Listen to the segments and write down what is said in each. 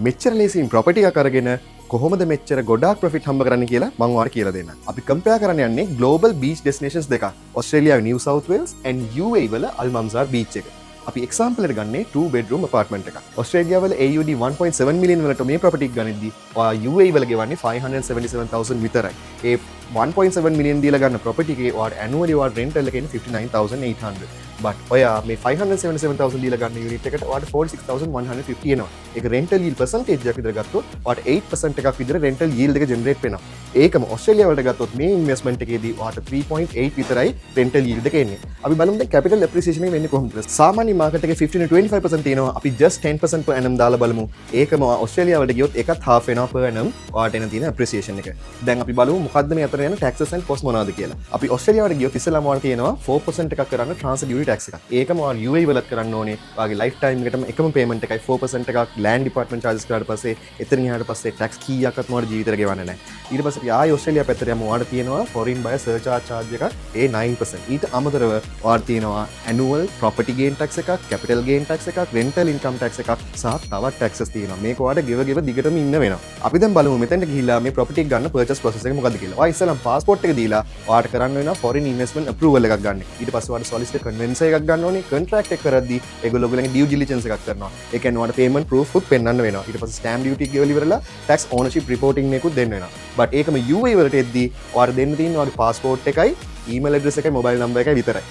මෙච්චර ලේසින් ප්‍රොපර්ටි එකක් අරගෙන කොහොමද මෙච්චර ගොඩාක් ප්‍රොෆිට් හම්බ කරන්න කියලා මම ඔයාලට කියලා දෙන්නම්. අපි කම්පෙයාර් කරන්න යන්නේ ග්ලෝබල් බීච් ඩෙස්ටිනේෂන්ස් දෙකක්. ඔස්ට්‍රේලියාවේ New South Wales and UAE වල අල්මම්සාර් බීච් එක. අපි එක්සාම්පල් එකට ගන්නේ 2 bedroom apartment එකක්. ඔස්ට්‍රේලියාව වල AUD 1.7 million වලට මේ ප්‍රොපර්ටි එක ගනිද්දී ඔයා UAE වල ගෙවන්නේ 577,000 විතරයි. ඒ 1.7 million දීලා ගන්න ප්‍රොපර්ටි එකේ ඔයාට annually ඔයාට rental එක එන්නේ 59,800. but ඔයා මේ 577,000 දීලා ගන්න unit එකට ඔයාට 46,150 එනවා. ඒක rental yield percentage එකක් විතර ගත්තොත් ඔයාට 8% එකක් විතර rental yield එක generate වෙනවා. ඒකම ඔස්ට්‍රේලියාව වලට ගත්තොත් මේ investment එකේදී ඔයාට 3.8 විතරයි rental yield එක එන්නේ. අපි බලමු දැන් capital appreciation එක වෙන්නේ කොහොමද? සාමාන්‍ය market එකේ 15 to 25% තියෙනවා. අපි just 10% per annum දාලා බලමු. ඒකම ඔස්ට්‍රේලියාව වලට ගියොත් එකත් half වෙනවා per annum ඔයාට එන තියෙන appreciation එක. දැන් අපි බලමු මොකද්ද මේ අතර යන taxes and cost මොනවද කියලා. අපි ඔස්ට්‍රේලියාවට ගියොත් ඉස්සෙල්ලාම ඔයාලට තියෙනවා 4% එකක් කරන්න transfer duty tax එකක්. ඒකම ඔයාලා UAE වලත් කරන්න ඕනේ. ඔයාගේ lifetime එකටම එකම payment එකයි 4% එකක් land department charges කරාට පස්සේ එතනින් එහාට පස්සේ tax කීයක්වත් ඔයාලට ජීවිතේට ගෙවන්න නැහැ. ඊට පස්සේ අපි ආයෙ ඔස්ට්‍රේලියාව පැත්තට යමු. ඔයාලට තියෙනවා foreign buyer surcharge charge එකක්. ඒ 9%. ඊට අමතරව ඔයාලට තියෙනවා annual property gain tax එකක්, capital gain tax එකක්, rental income tax එකක් සහ තවත් taxes තියෙනවා. මේක ඔයාලට ගෙව දිගටම ඉන්න වෙනවා. අපි දැන් බලමු මෙතෙන්ට ගිහිල්ලා මේ property එක ගන්න purchase process එක මොකද්ද කියලා. ඔයා ඉස්සෙල්ලාම passport එක දීලා ඔයාලට කරන්න වෙනවා foreign investment approval එකක් ගන්න. ඊට පස්සේ ඔයාලට solicitor conveyance එකක් ගන්න ඕනේ. contract එක කරද්දී ඒගොල්ලෝ ඔයගොල්ලන්ගේ due diligence එකක් කරනවා. ඒ කියන්නේ ඔයාලට payment proof උත් පෙන්නන්න වෙනවා. ඊට පස්සේ stamp duty එක ගෙවලා ඉවරලා tax ownership reporting එකකුත් දෙන්න වෙනවා. but ඒකම UAE වලට එද්දී ඔයාලට දෙන්න තියෙන්නේ ඔයාගේ passport එකයි email address එකයි mobile number එකයි විතරයි.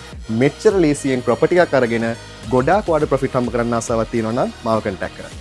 මෙච්චර ලේසියෙන් property එකක් අරගෙන ගොඩාක් ඔයාලට profit හම්බ කරන්න ආසාවක් තියෙනවා නම් මාව contact කරන්න.